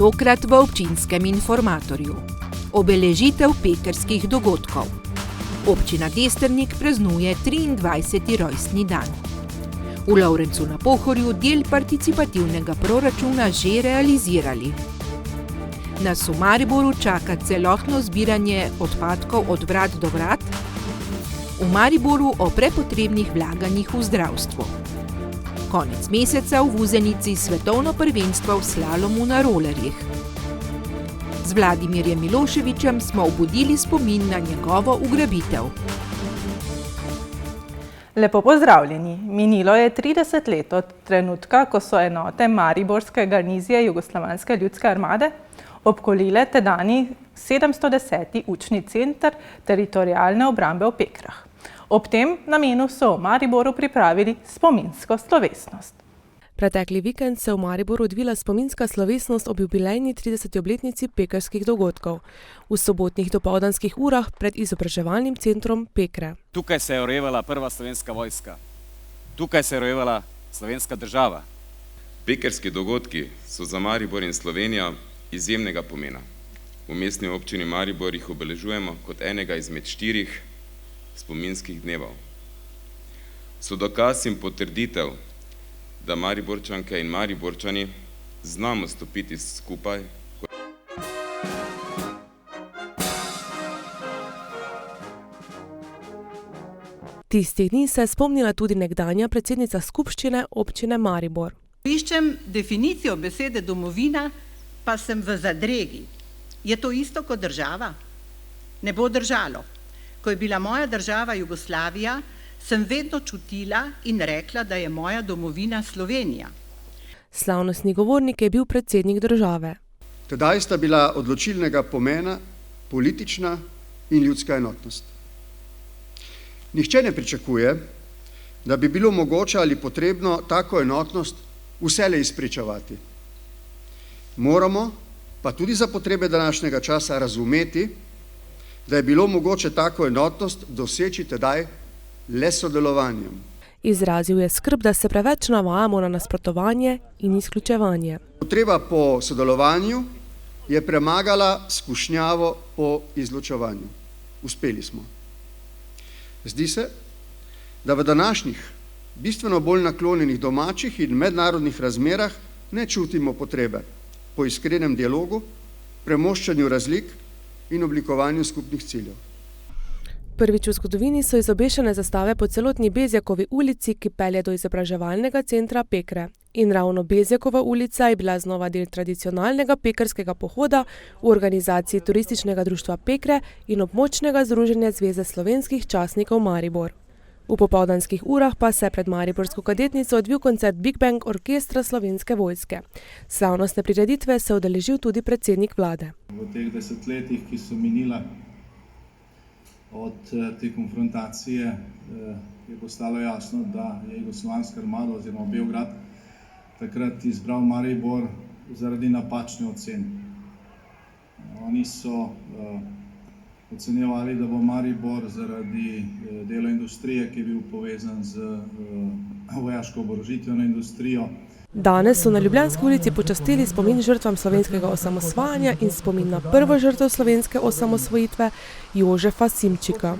Tokrat v občinskem informatorju. Obeležitev pekrskih dogodkov. Občina Destrnik praznuje 23. rojstni dan. V Lovrencu na Pohorju del participativnega proračuna že realizirali. Nas v Mariboru čaka celotno zbiranje odpadkov od vrat do vrat. V Mariboru o prepotrebnih vlaganjih v zdravstvo. Konec meseca v Vuzenici svetovno prvenstvo v slalomu na rolerjih. Z Vladimirjem Miloševićem smo obudili spomin na njegovo ugrabitev. Lepo pozdravljeni. Minilo je 30 let od trenutka, ko so enote Mariborske garnizije Jugoslovanske ljudske armade obkolile tedajni 710. učni center teritorialne obrambe v Pekrah. Ob tem namenu so v Mariboru pripravili spominsko slovesnost. Pretekli vikend se v Mariboru odvila spominska slovesnost ob jubilejni 30. obletnici pekrskih dogodkov v sobotnih dopoldanskih urah pred izobraževalnim centrom Pekre. Tukaj se je rojevala prva slovenska vojska. Tukaj se je rojevala slovenska država. Pekrski dogodki so za Maribor in Slovenijo izjemnega pomena. V mestni občini Maribor jih obeležujemo kot enega izmed 4 spominskih dnevov. So dokaz in potrditev, da Mariborčanke in Mariborčani znamo stopiti skupaj. Tistih dni se je spomnila tudi nekdanja predsednica skupščine občine Maribor. Iščem definicijo besede domovina, pa sem v zadregi. Je to isto kot država? Ne bo držalo. Ko je bila moja država Jugoslavija, sem vedno čutila in rekla, da je moja domovina Slovenija. Slavnostni govornik je bil predsednik države. Tedaj sta bila odločilnega pomena politična in ljudska enotnost. Nihče ne pričakuje, da bi bilo mogoče ali potrebno tako enotnost vselej izpričevati. Moramo pa tudi za potrebe današnjega časa razumeti, da je bilo mogoče tako enotnost doseči tedaj le sodelovanjem. Izrazil je skrb, da se preveč navajamo na nasprotovanje in izključevanje. Potreba po sodelovanju je premagala skušnjavo po izločevanju. Uspeli smo. Zdi se, da v današnjih bistveno bolj naklonjenih domačih in mednarodnih razmerah ne čutimo potrebe po iskrenem dialogu, premoščanju razlik in oblikovanju skupnih ciljev. Prvič v zgodovini so izobešene zastave po celotni Bezjakovi ulici, ki pelje do izobraževalnega centra Pekre. In ravno Bezjakova ulica je bila znova del tradicionalnega pekrskega pohoda v organizaciji Turističnega društva Pekre in območnega združenja Zveze slovenskih častnikov Maribor. V popoldanskih urah pa se je pred mariborsko kadetnico odvil koncert Big Bang orkestra Slovenske vojske. Slavnostne prireditve se je udeležil tudi predsednik vlade. V teh desetletjih, ki so minila od te konfrontacije, je postalo jasno, da je Jugoslovanska armada oziroma Beograd takrat izbral Maribor zaradi napačne ocene. Oni so ocenjevali, da bo Maribor zaradi dela industrije, ki je bil povezan z vojaško oborožitveno industrijo. Danes so na Ljubljanski ulici počastili spomin žrtvam slovenskega osamosvajanja in spomin na prvo žrtev slovenske osamosvojitve Jožefa Simčika.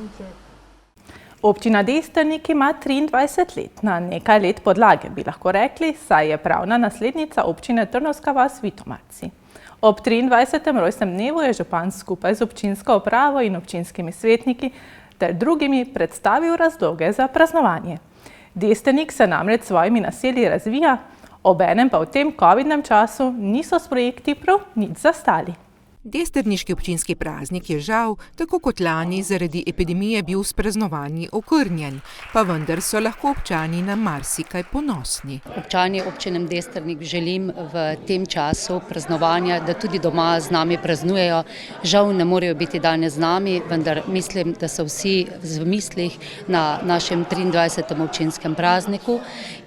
Občina Destrnik ima 23 let, na nekaj let podlage, bi lahko rekli, saj je pravna naslednica občine Trnovska vas Vitomarci. Ob 23. rojstnem dnevu je župan skupaj z občinsko upravo in občinskimi svetniki ter drugimi predstavil razloge za praznovanje. Destrnik se namreč s svojimi naselji razvija, obenem pa v tem covidnem času niso s projekti prav nič zastali. Destrniški občinski praznik je žal, tako kot lani, zaradi epidemije bil s praznovanji okrnjen, pa vendar so lahko občani na marsikaj ponosni. Občani občine Destrnik želim v tem času praznovanja, da tudi doma z nami praznujejo. Žal ne morejo biti danes z nami, vendar mislim, da so vsi v mislih na našem 23. občinskem prazniku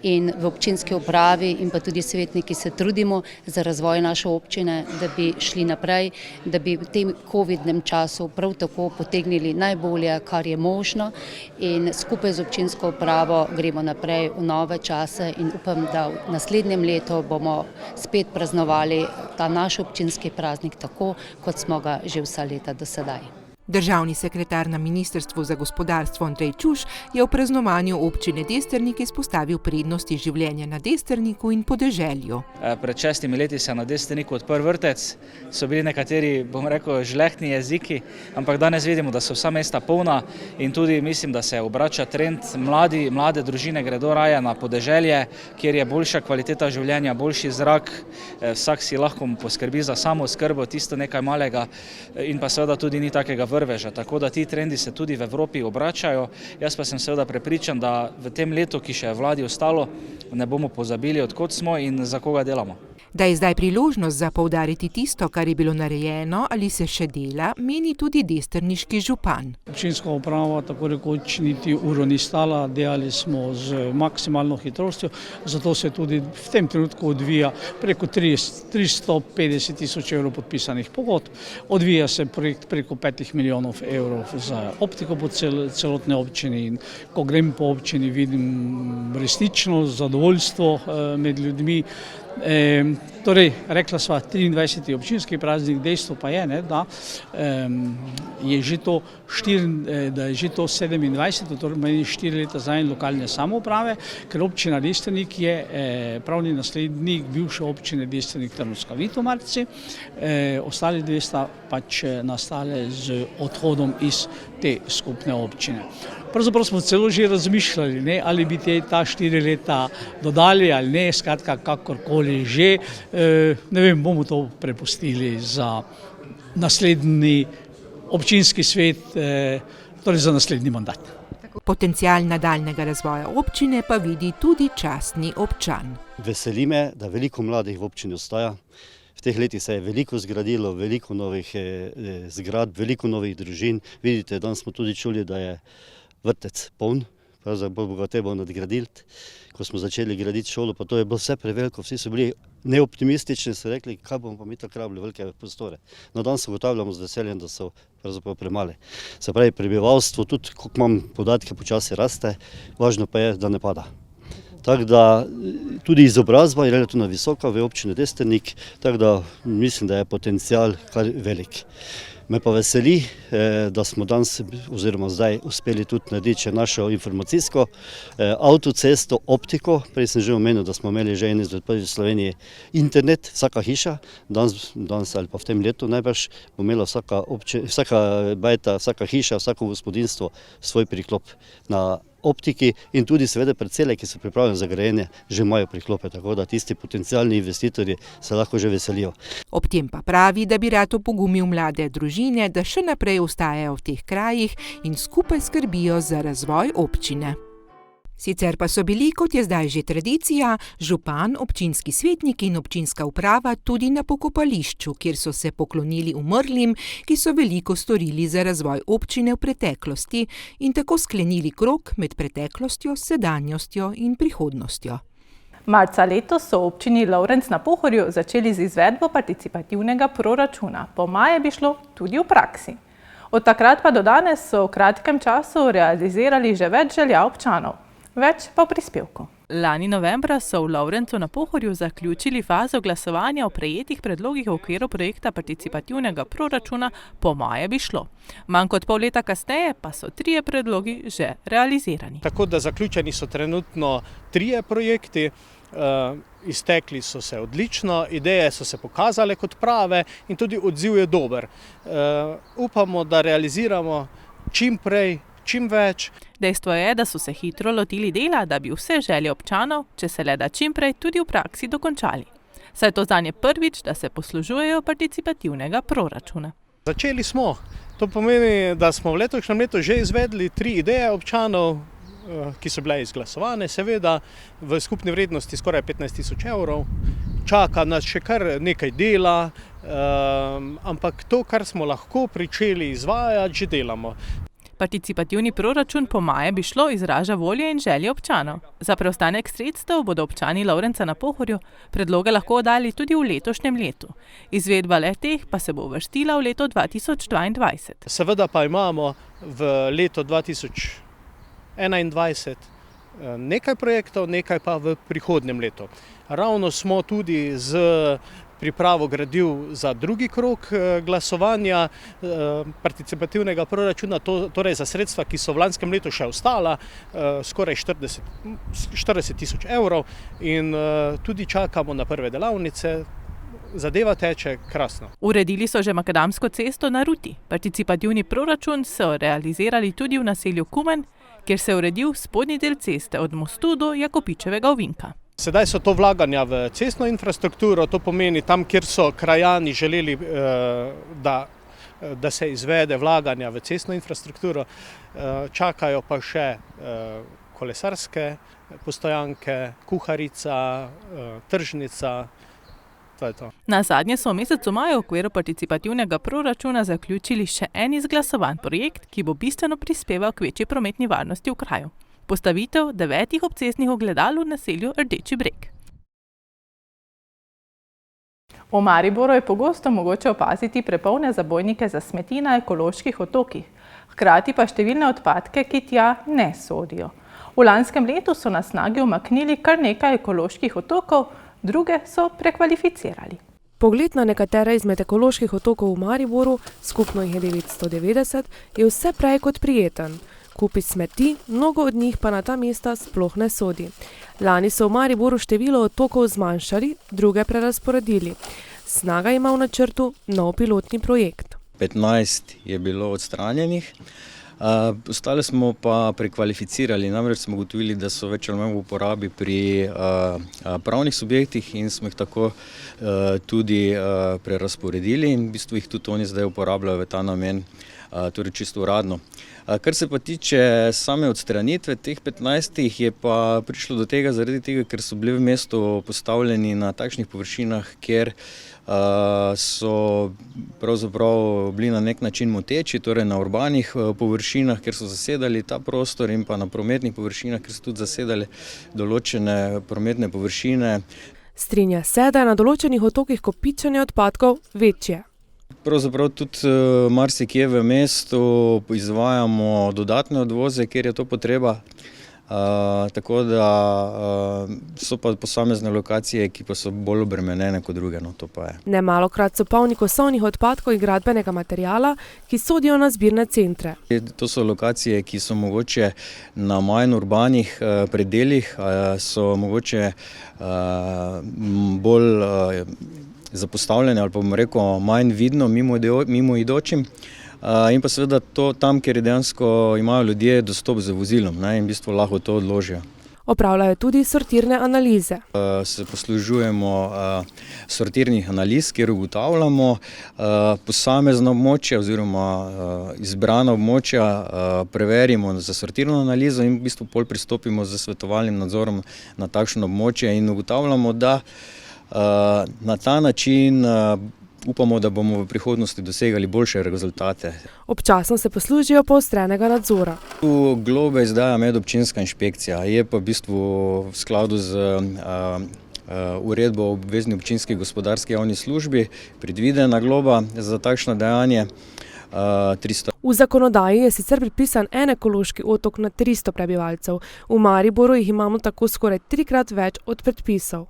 in v občinski upravi in pa tudi svetniki se trudimo za razvoj naše občine, da bi šli naprej da bi v tem covidnem času prav tako potegnili najbolje, kar je možno, in skupaj z občinsko upravo gremo naprej v nove čase in upam, da v naslednjem letu bomo spet praznovali ta naš občinski praznik tako, kot smo ga že vsa leta do sedaj. Državni sekretar na Ministrstvu za gospodarstvo Andrej Čuš je v praznovanju občine Destrnik izpostavil prednosti življenja na Destrniku in podeželju. Pred 6 leti se je na Destrniku odprl vrtec, so bili nekateri, bom rekel, žlehtni jeziki, ampak danes vidimo, da so vsa mesta polna in tudi mislim, da se obrača trend, mlade družine gredo raje na podeželje, kjer je boljša kvaliteta življenja, boljši zrak, vsak si lahko poskrbi za samooskrbo, tisto nekaj malega in pa seveda tudi ni takega vrveža, tako da ti trendi se tudi v Evropi obračajo. Jaz pa sem seveda prepričan, da v tem letu, ki še je vladi ostalo, ne bomo pozabili, od kod smo in za koga delamo. Da je zdaj priložnost za poudariti tisto, kar je bilo narejeno ali se še dela, meni tudi destrniški župan. Občinska uprava tako rekoč niti uro ni stala, delali smo z maksimalno hitrostjo, zato se tudi v tem trenutku odvija preko 350 tisoč evrov podpisanih pogodb. Odvija se projekt preko 5 milijonov evrov za optiko po celotne občini in ko grem po občini, vidim resnično zadovoljstvo med ljudmi. Torej, rekla sva 23. občinski praznik, dejstvo pa je, da je že to 27, torej meni 4 leta zdaj lokalne samouprave, ker občina Destrnik je pravni naslednik bivše občine Destrnik Trnovska Vitomarci, ostali dve sta pač nastale z odhodom iz te skupne občine. Pravzaprav smo celo že razmišljali, ali bi ta 4 leta dodali ali ne, skratka kakorkoli že, ne vem, bomo to prepustili za naslednji občinski svet, torej za naslednji mandat. Potencial nadaljnega razvoja občine pa vidi tudi častni občan. Veseli me, da veliko mladih v občini ostaja. V teh letih se je veliko zgradilo, veliko novih zgradb, veliko novih družin. Vidite, danes smo tudi čuli, da je vrtec poln, pravzaprav bomo ga treba nadgraditi. Ko smo začeli graditi šolo, pa to je bilo vse preveliko, vsi so bili neoptimistični, so rekli, kaj bomo pa mi tako rabili, velike prostore. No, danes ugotavljamo z veseljem, da so pravzaprav premali. Se pravi, prebivalstvo, tudi koliko imam podatke, počasi raste, važno pa je, da ne pada. Tako da tudi izobrazba je relativno visoka v občini Destrnik, tako da mislim, da je potencial kar velik. Me pa veseli, da smo danes oziroma zdaj uspeli tudi narediti še našo informacijsko avtocesto, optiko. Prej sem že omenil, da smo imeli že en izmed prvih v Sloveniji internet, vsaka hiša, danes ali pa v tem letu najbrž bo imela vsaka bajta, vsaka hiša, vsako gospodinstvo svoj priklop na optiki in tudi seveda parcele, ki so pripravljene za grajenje, že imajo priklope, tako da tisti potencialni investitorji se lahko že veselijo. Ob tem pa pravi, da bi rad opogumil mlade družine, da še naprej ostajajo v teh krajih in skupaj skrbijo za razvoj občine. Sicer pa so bili, kot je zdaj že tradicija, župan, občinski svetnik in občinska uprava tudi na pokopališču, kjer so se poklonili umrlim, ki so veliko storili za razvoj občine v preteklosti in tako sklenili krog med preteklostjo, sedanjostjo in prihodnostjo. Marca letos so v občini Lovrenc na Pohorju začeli z izvedbo participativnega proračuna. Po maje bi šlo tudi v praksi. Od takrat pa do danes so v kratkem času realizirali že več želja občanov. Več pa v prispevku. Lani novembra so v Lovrencu na Pohorju zaključili fazo glasovanja o prejetih predlogih v okviru projekta participativnega proračuna Po maje bi šlo. Manj kot pol leta kasneje pa so 3 predlogi že realizirani. Tako da zaključeni so trenutno 3 projekti, iztekli so se odlično, ideje so se pokazale kot prave in tudi odziv je dober. Upamo, da realiziramo čim prej, čim več. Dejstvo je, da so se hitro lotili dela, da bi vse želje občanov, če se le da čim prej, tudi v praksi dokončali. Saj je to zanje prvič, da se poslužujejo participativnega proračuna. Začeli smo. To pomeni, da smo v letošnjem letu že izvedli 3 ideje občanov, ki so bile izglasovane, seveda v skupni vrednosti skoraj 15 000 evrov. Čaka nas še kar nekaj dela, ampak to, kar smo lahko pričeli izvajati, že delamo. Participativni proračun po maje bi šlo izraža volje in želje občanov. Za preostanek sredstev bodo občani Lovrenca na Pohorju predloge lahko oddali tudi v letošnjem letu. Izvedba le-teh pa se bo uvrstila v leto 2022. Seveda pa imamo v letu 2021 nekaj projektov, nekaj pa v prihodnjem letu. Ravno smo tudi z pripravo gradiv za drugi krog glasovanja participativnega proračuna, torej za sredstva, ki so v lanskem letu še ostala, skoraj 40 tisoč evrov, in tudi čakamo na prve delavnice. Zadeva teče krasno. Uredili so že makadamsko cesto na Ruti. Participativni proračun so realizirali tudi v naselju Kumen, kjer se je uredil spodnji del ceste od mostu do Jakopičevega ovinka. Sedaj so to vlaganja v cestno infrastrukturo, to pomeni tam, kjer so krajani želeli, da se izvede vlaganja v cestno infrastrukturo, čakajo pa še kolesarske postojanke, kuharica, tržnica. Nazadnje so v mesecu maju v okviru participativnega proračuna zaključili še en izglasovan projekt, ki bo bistveno prispeval k večji prometni varnosti v kraju. Postavitev 9 obcestnih ogledal v naselju Rdeči breg. V Mariboru je pogosto mogoče opaziti prepolne zabojnike za smeti na ekoloških otokih, hkrati pa številne odpadke, ki tja ne sodijo. V lanskem letu so na Snagi umaknili kar nekaj ekoloških otokov, druge so prekvalificirali. Pogled na nekatere izmed ekoloških otokov v Mariboru, skupno jih je 990, je vse prej kot prijeten. Kupi smeti, mnogo od njih pa na ta mesta sploh ne sodi. Lani so v Mariboru število otokov zmanjšali, druge prerazporedili. Snaga ima v načrtu nov pilotni projekt. 15 je bilo odstranjenih. Ostale smo pa prekvalificirali, namreč smo ugotovili, da so več ali manj v uporabi pri pravnih subjektih in smo jih tako tudi prerazporedili in v bistvu jih tudi oni zdaj uporabljajo v ta namen, torej čisto uradno. Kar se pa tiče same odstranitve teh 15, je pa prišlo do tega zaradi tega, ker so bili v mestu postavljeni na takšnih površinah, kjer so pravzaprav bili na nek način moteči, torej na urbanih površinah, kjer so zasedali ta prostor, in pa na prometnih površinah, kjer so tudi zasedali določene prometne površine. Strinja se, da je na določenih otokih kopičenje odpadkov večje. Pravzaprav tudi marsikje v mestu izvajamo dodatne odvoze, kjer je to potreba. Tako da so pa posamezne lokacije, ki pa so bolj obremenjene kot druge, no to pa je. Nemalokrat so polni kosovnih odpadkov in gradbenega materiala, ki sodijo na zbirne centre. To so lokacije, ki so mogoče na manj urbanih predelih, so mogoče bolj zapostavljene ali pa bomo rekel manj vidno mimoidočim. In pa seveda to tam, kjer dejansko imajo ljudje dostop z vozilom, in v bistvu lahko to odložijo. Opravljajo tudi sortirne analize. Se poslužujemo sortirnih analiz, kjer ugotavljamo posamezna območja oziroma izbrana območja, preverimo za sortirno analizo in v bistvu pol pristopimo z svetovalnim nadzorom na takšno območje in ugotavljamo, da na ta način upamo, da bomo v prihodnosti dosegali boljše rezultate. Občasno se poslužijo poostrenega nadzora. Tu globe izdaja medobčinska inšpekcija, je pa v bistvu v skladu z uredbo o obvezni občinski gospodarski javni službi predvidena globa za takšno dejanje 300. V zakonodaji je sicer pripisan en ekološki otok na 300 prebivalcev. V Mariboru jih imamo tako skoraj 3-krat več od predpisov.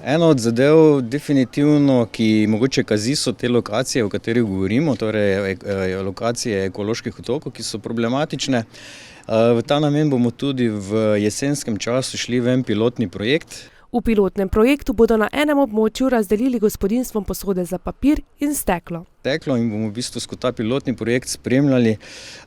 Ena od zadev definitivno, ki mogoče kazi, so te lokacije, o katerih govorimo, torej lokacije ekoloških otokov, ki so problematične. V ta namen bomo tudi v jesenskem času šli v en pilotni projekt. V pilotnem projektu bodo na enem območju razdelili gospodinjstvom posode za papir in steklo. In bomo v bistvu skozi ta pilotni projekt spremljali,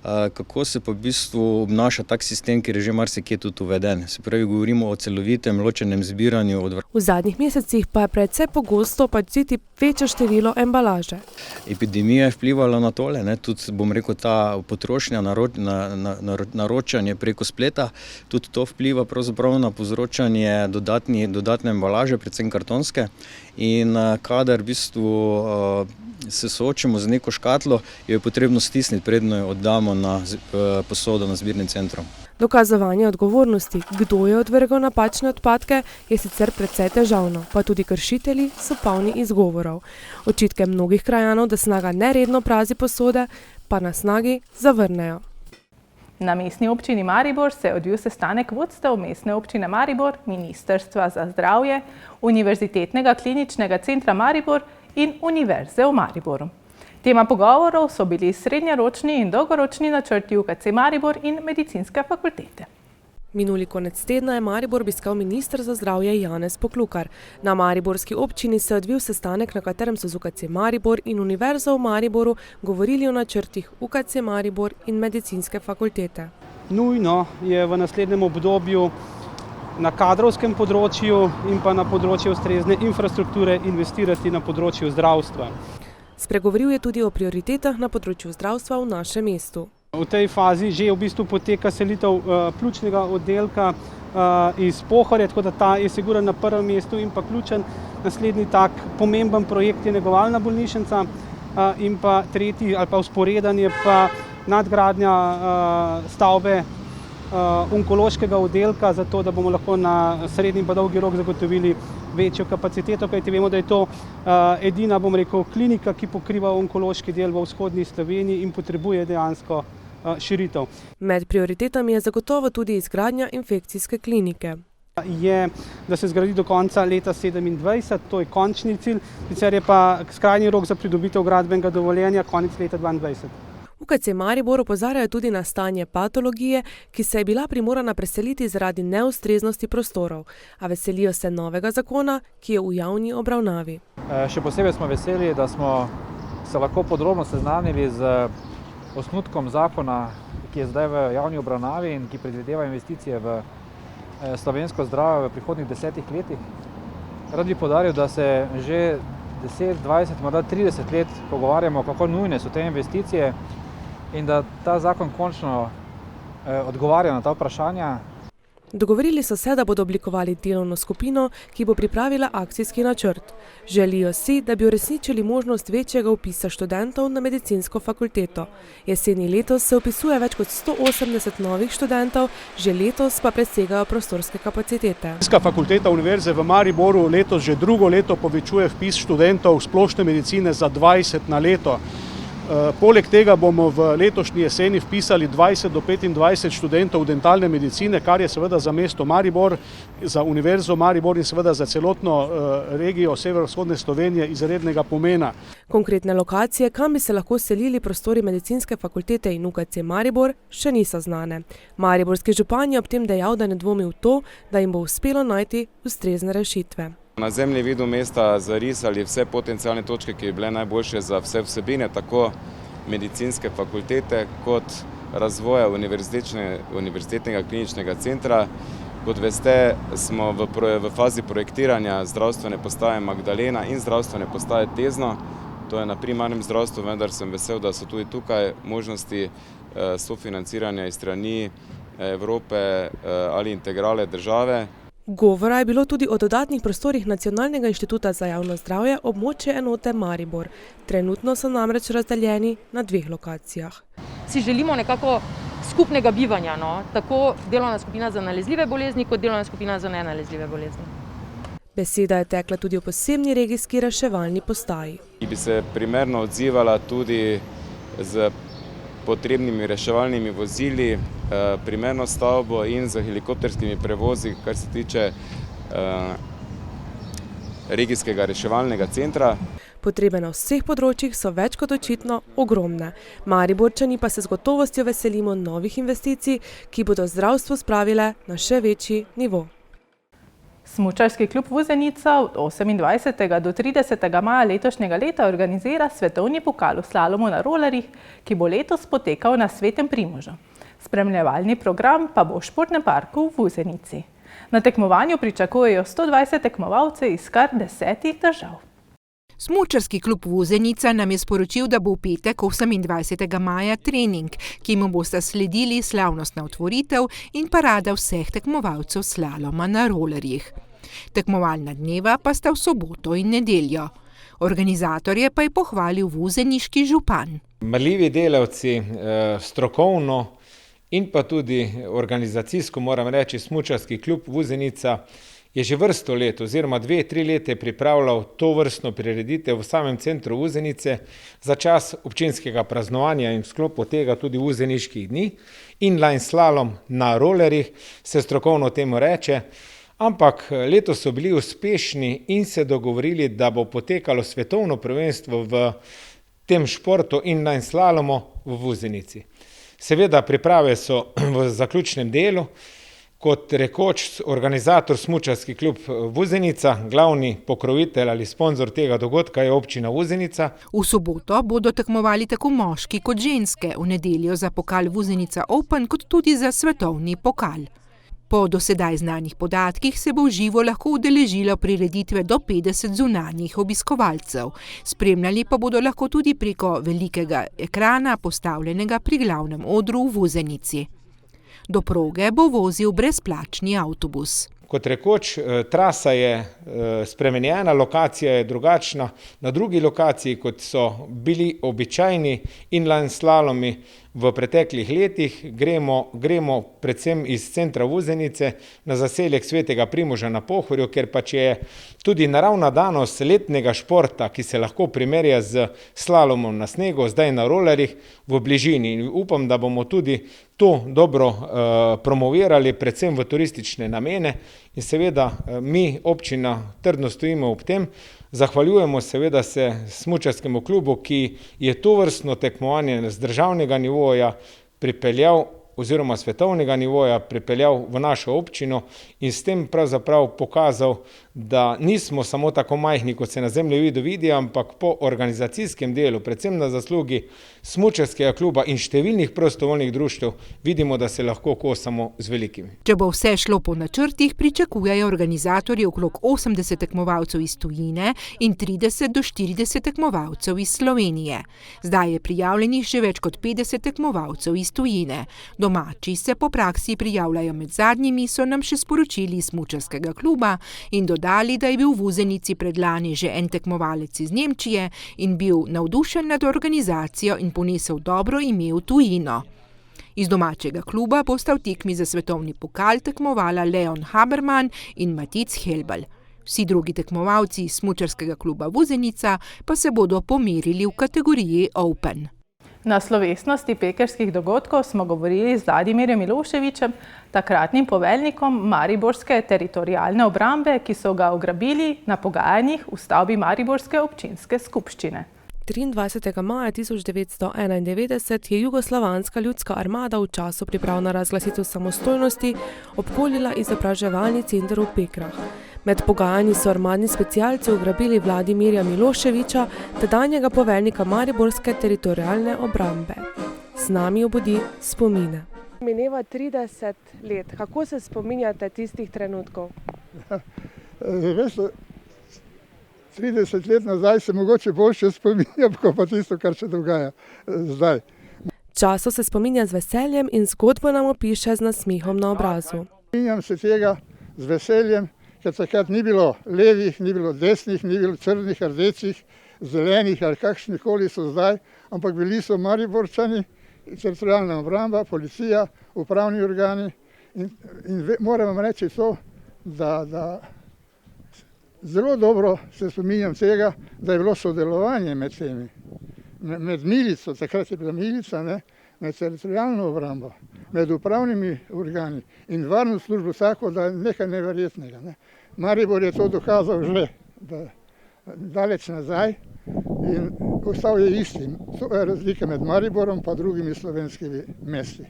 kako se pa v bistvu obnaša tak sistem, ki je že marsikje tudi uveden. Se pravi, govorimo o celovitem ločenem zbiranju odvrtja. V zadnjih mesecih pa je predvsej pogosto opaziti večje število embalaže. Epidemija je vplivala na tole, tudi bom rekel ta potrošnja, naročanje preko spleta, tudi to vpliva pravzaprav na povzročanje dodatne embalaže, predvsem kartonske. in kadar v bistvu se soočimo z neko škatlo, jo je potrebno stisniti, predno jo oddamo na posodo na zbirnim centrom. Dokazovanje odgovornosti, kdo je odvrgal napačne odpadke, je sicer precej težavno, pa tudi kršitelji so polni izgovorov. Očitke mnogih krajanov, da snaga neredno prazi posode, pa na snagi zavrnejo. Na mestni občini Maribor se je odvil sestanek vodstev mestne občine Maribor, Ministrstva za zdravje, Univerzitetnega kliničnega centra Maribor in Univerze v Mariboru. Tema pogovorov so bili srednjeročni in dolgoročni načrti UKC Maribor in medicinske fakultete. Minuli konec tedna je Maribor obiskal minister za zdravje Janez Poklukar. Na mariborski občini se je odvil sestanek, na katerem so z UKC Maribor in Univerzo v Mariboru govorili o načrtih UKC Maribor in medicinske fakultete. Nujno je v naslednjem obdobju na kadrovskem področju in pa na področju ustrezne infrastrukture investirati na področju zdravstva. Spregovoril je tudi o prioritetah na področju zdravstva v našem mestu. V tej fazi že v bistvu poteka selitev pljučnega oddelka iz Pohorja, tako da ta je sigurno na prvem mestu in pa ključen. Naslednji tak pomemben projekt je negovalna bolnišnica in pa tretji ali pa vzporedanje pa nadgradnja stavbe onkološkega oddelka, zato da bomo lahko na srednji in pa dolgi rok zagotovili večjo kapaciteto, kajti vemo, da je to edina, bom rekel, klinika, ki pokriva onkološki del v vzhodni Sloveniji in potrebuje dejansko širitev. Med prioritetami je zagotovo tudi izgradnja infekcijske klinike. Je, da se zgradi do konca leta 2027, to je končni cilj, sicer je pa skrajni rok za pridobitev gradbenega dovoljenja konec leta 2022. UKC Maribor opozarjajo tudi na stanje patologije, ki se je bila primorana preseliti zaradi neustreznosti prostorov, a veselijo se novega zakona, ki je v javni obravnavi. Še posebej smo veseli, da smo se lahko podrobno seznanili z osnutkom zakona, ki je zdaj v javni obravnavi in ki predvideva investicije v slovensko zdravje v prihodnjih 10 letih. Rad bi poudaril, da se že 10, 20, morda 30 let pogovarjamo, kako nujne so te investicije in da ta zakon končno odgovarja na ta vprašanja. Dogovorili so se, da bodo oblikovali delovno skupino, ki bo pripravila akcijski načrt. Želijo si, da bi uresničili možnost večjega vpisa študentov na medicinsko fakulteto. Jeseni letos se vpisuje več kot 180 novih študentov, že letos pa presegajo prostorske kapacitete. Medicinska fakulteta Univerze v Mariboru letos že drugo leto povečuje vpis študentov splošne medicine za 20 na leto. Poleg tega bomo v letošnji jeseni vpisali 20 do 25 študentov dentalne medicine, kar je seveda za mesto Maribor, za Univerzo Maribor in seveda za celotno regijo severovzhodne Slovenije izrednega pomena. Konkretne lokacije, kam bi se lahko selili prostori medicinske fakultete in UKC Maribor, še niso znane. Mariborski župan je ob tem dejal, da ne dvomi v to, da jim bo uspelo najti ustrezne rešitve. Na zemlji vidu mesta zarisali vse potencijalne točke, ki bi bile najboljše za vse vsebine, tako medicinske fakultete kot razvoja Univerzitetnega kliničnega centra. Kot veste, smo v fazi projektiranja zdravstvene postaje Magdalena in zdravstvene postaje Tezno. To je na primarnem zdravstvu, vendar sem vesel, da so tudi tukaj možnosti sofinanciranja iz strani Evrope ali integrale države. Govora je bilo tudi o dodatnih prostorih Nacionalnega inštituta za javno zdravje območje enote Maribor. Trenutno so namreč razdeljeni na 2 lokacijah. Si želimo nekako skupnega bivanja, tako delovna skupina za nalezljive bolezni, kot delovna skupina za nenalezljive bolezni. Beseda je tekla tudi o posebni regijski reševalni postaji. Ki bi se primerno odzivala tudi z potrebnimi reševalnimi vozili, primerno stavbo in z helikopterskimi prevozi, kar se tiče regijskega reševalnega centra. Potrebe na vseh področjih so več kot očitno ogromne. Mariborčani pa se z gotovostjo veselimo novih investicij, ki bodo zdravstvo spravile na še večji nivo. Smučarski klub Vuzenica od 28. do 30. maja letošnjega leta organizira svetovni pokal v slalomu na rolerjih, ki bo letos potekal na Svetem Primožu. Spremljevalni program pa bo v športnem parku v Vuzenici. Na tekmovanju pričakujejo 120 tekmovalcev iz kar 10 držav. Smučarski klub Vuzenica nam je sporočil, da bo v petek 28. maja trening, ki mu bosta sledili slavnostna otvoritev in parada vseh tekmovalcev slaloma na rolerjih. Tekmovalna dneva pa sta v soboto in nedeljo. Organizatorje pa je pohvalil vuzeniški župan. Marljivi delavci, strokovno in pa tudi organizacijsko, moram reči, smučarski klub Vuzenica je že vrsto let oziroma 2-3 leta pripravljal to vrstno prireditev v samem centru Vuzenice za čas občinskega praznovanja in v sklopu tega tudi vuzeniških dni. Inline slalom na rolerjih se strokovno temu reče, ampak letos so bili uspešni in se dogovorili, da bo potekalo svetovno prvenstvo v tem športu inline slalomu v Vuzenici. Seveda priprave so v zaključnem delu. Kot rekoč organizator smučarski klub Vuzenica, glavni pokrovitelj ali sponzor tega dogodka je občina Vuzenica. V soboto bodo tekmovali tako moški kot ženske, v nedeljo za pokal Vuzenica Open kot tudi za svetovni pokal. Po dosedaj znanih podatkih se bo v živo lahko udeležilo prireditve do 50 zunanjih obiskovalcev. Spremljali pa bodo lahko tudi preko velikega ekrana postavljenega pri glavnem odru v Vuzenici. Do proge bo vozil brezplačni avtobus. Kot rekoč, trasa je spremenjena, lokacija je drugačna. Na drugi lokaciji, kot so bili običajni inline slalomi v preteklih letih, gremo predvsem iz centra Vuzenice na zaseljek Svetega Primoža na Pohorju, ker pač je tudi naravna danost letnega športa, ki se lahko primerja z slalomom na snegu, zdaj na rolerjih v bližini. In upam, da bomo tudi to dobro promovirali, predvsem v turistične namene. In seveda mi, občina, trdno stojimo ob tem. Zahvaljujemo seveda se smučarskemu klubu, ki je tovrstno tekmovanje z državnega nivoja pripeljal oziroma svetovnega nivoja pripeljal v našo občino in s tem pravzaprav pokazal, da nismo samo tako majhni, kot se na zemljevidu vidi, ampak po organizacijskem delu, predvsem na zaslugi smučarskega kluba in številnih prostovoljnih društev, vidimo, da se lahko kosamo z velikimi. Če bo vse šlo po načrtih, pričakujejo organizatorji okrog 80 tekmovalcev iz tujine in 30 do 40 tekmovalcev iz Slovenije. Zdaj je prijavljenih že več kot 50 tekmovalcev iz tujine. Domači se po praksi prijavljajo med zadnjimi, so nam še sporočili iz smučarskega kluba in dodali, da je bil v Vuzenici predlani že en tekmovalec iz Nemčije in bil navdušen nad organizacijo in ponesel dobro ime v tujino. Iz domačega kluba bosta v tekmi za svetovni pokal tekmovala Leon Habermann in Matic Helbel. Vsi drugi tekmovalci iz smučarskega kluba Vuzenica pa se bodo pomerili v kategoriji Open. Na slovesnosti pekrskih dogodkov smo govorili z Vladimirjem Miloševićem, takratnim poveljnikom Mariborske teritorialne obrambe, ki so ga ugrabili na pogajanjih v stavbi Mariborske občinske skupščine. 23. maja 1991 je Jugoslovanska ljudska armada v času priprav na razglasitev samostojnosti obkolila izobraževalni center v Pekrah. Med pogajanji so armadni specialci ugrabili Vladimirja Miloševića, tedanjega poveljnika Mariborske teritorialne obrambe. Z nami obudi spomine. Mineva 30 let. Kako se spominjate tistih trenutkov? Veste, 30 let nazaj se mogoče boljše spominjam, kot pa tisto, kar se dogaja zdaj. Časo se spominja z veseljem in zgodbo nam opiše z nasmehom na obrazu. Spominjam se tega z veseljem, ker takrat ni bilo levih, ni bilo desnih, ni bilo črnih, rdečih, zelenih ali kakšnikoli so zdaj, ampak bili so Mariborčani, teritorialna obramba, policija, upravni organi in moram vam reči to, da zelo dobro se spominjam tega, da je bilo sodelovanje med temi, med milico, takrat je bila milica, med teritorialno obrambo, med upravnimi organi in varno službo tako, da je nekaj neverjetnega. Maribor je to dokazal že daleč nazaj in ostal je isti. To je razlika med Mariborom pa drugimi slovenskimi mesti.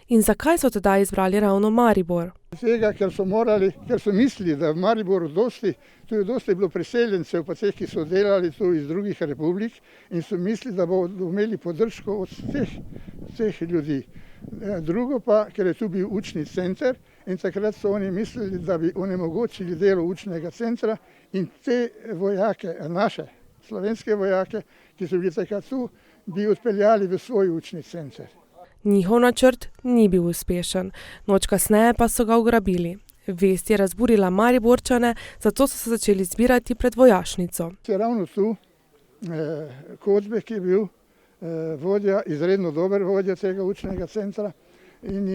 In zakaj so tedaj izbrali ravno Maribor? Tega, ker so mislili, da v Mariboru tu je dosti bilo priseljencev, pa teh, ki so delali tu iz drugih republik in so mislili, da bodo imeli podrško od teh ljudi. Drugo pa, ker je tu bil učni center in takrat so oni mislili, da bi onemogočili delo učnega centra in te vojake, naše slovenske vojake, ki so bili takrat tu, bi odpeljali v svoj učni center. Njihov načrt ni bil uspešen, noč kasneje pa so ga ugrabili. Vest je razburila Mariborčane, zato so se začeli zbirati pred vojašnico. Ravno tu Kozbek je bil vodja, izredno dober vodja tega učnega centra in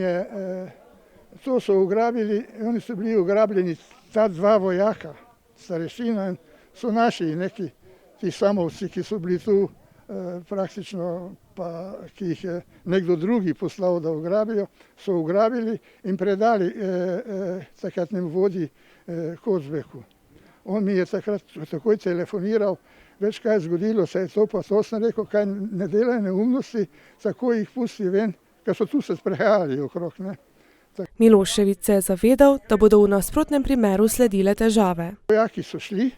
to so ugrabili, oni so bili ugrabljeni ta dva vojaka, starešina in so naši neki ti samovci, ki so bili tu praktično, pa ki jih je nekdo drugi poslal, da ugrabijo, so ugrabili in predali takratnemu vodji Kozbeku. On mi je takrat takoj telefoniral, več kaj je zgodilo, se je to pa to, sem rekel, kaj ne delaj neumnosti, tako jih pusti ven, ker so tu se sprehajali okrog. Milošević se je zavedal, da bodo v nasprotnem primeru sledile težave. Vojaki so šli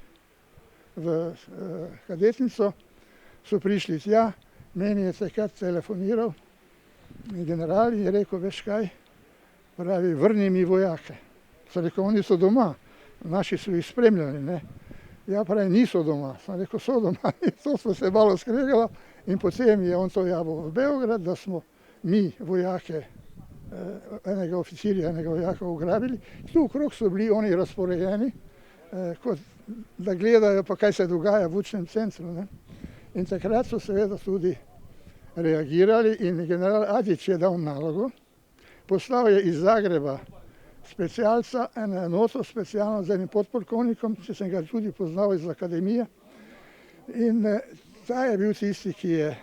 v kadetnico, so prišli tja, meni je takrat telefoniral general in je rekel, veš kaj, pravi, vrni mi vojake. Sem rekel, oni so doma, naši so jih spremljali, ne. Ja, pravi, niso doma. Sem rekel, so doma. In to smo se malo skregala in potem je on to javil v Beograd, da smo mi vojake, enega oficirja, enega vojaka ugrabili. Tu okrog so bili oni razporejeni, kot da gledajo pa kaj se dogaja v učnem centru, ne. In takrat so seveda tudi reagirali in general Adić je dal nalogo, poslal je iz Zagreba specialca, eno enoto specialno z enim podpolkovnikom, če sem ga tudi poznal iz akademije. In ta je bil tisti, ki je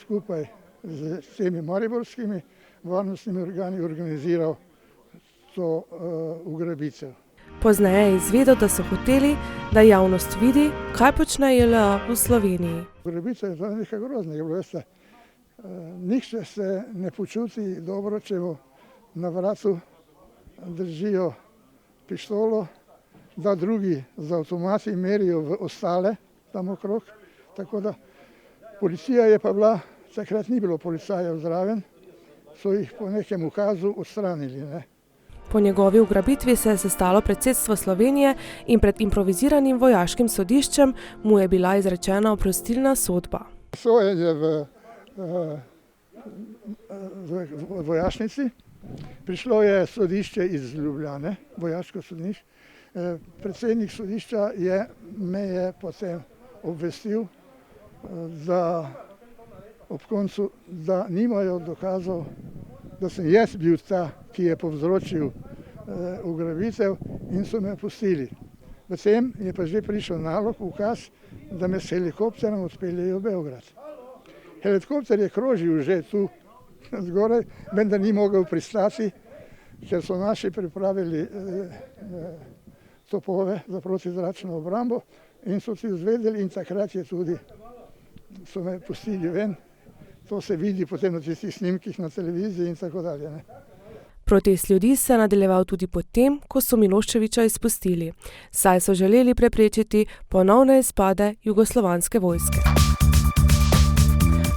skupaj z temi mariborskimi varnostnimi organi organiziral to ugrabitev. Pozneje je izvedel, da so hoteli, da javnost vidi, kaj počne JLA v Sloveniji. Ugrabitev je to nekaj groznega, veste. Nihče se ne počuti dobro, če mu na vratu držijo pištolo, da drugi z avtomati merijo v ostale tam okrog. Tako da policija je pa bila, takrat ni bilo policajev zraven, so jih po nekem ukazu odstranili, ne. Po njegovi ugrabitvi se je sestalo predsedstvo Slovenije in pred improviziranim vojaškim sodiščem mu je bila izrečena oprostilna sodba. Sojenje v vojašnici. Prišlo je sodišče iz Ljubljane, vojaško sodišče. Predsednik sodišča me je potem obvestil, da ob koncu, da nimajo dokazov, da sem jaz bil ta, ki je povzročil ugrabitev in so me pustili. V tem je pa že prišel nalog, ukaz, da me s helikopterom odpeljejo v Beograd. Helikopter je krožil že tu zgoraj, vendar ni mogel pristati, ker so naši pripravili topove za protizračno obrambo in so si izvedeli in takrat je tudi, so me pustili ven. To se vidi potem na tistih snimkih na televiziji in tako dalje, ne. Protest ljudi se je nadaljeval tudi potem, ko so Miloševića izpustili, saj so želeli preprečiti ponovne izpade jugoslovanske vojske.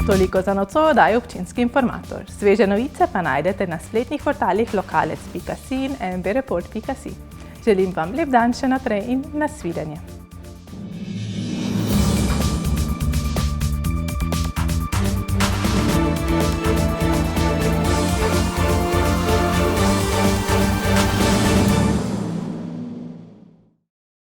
Toliko za nocoj oddaji Občinski informator. Sveže novice pa najdete na spletnih portalih lokalec.si in mbReport.si. Želim vam lep dan še naprej in nasvidenje.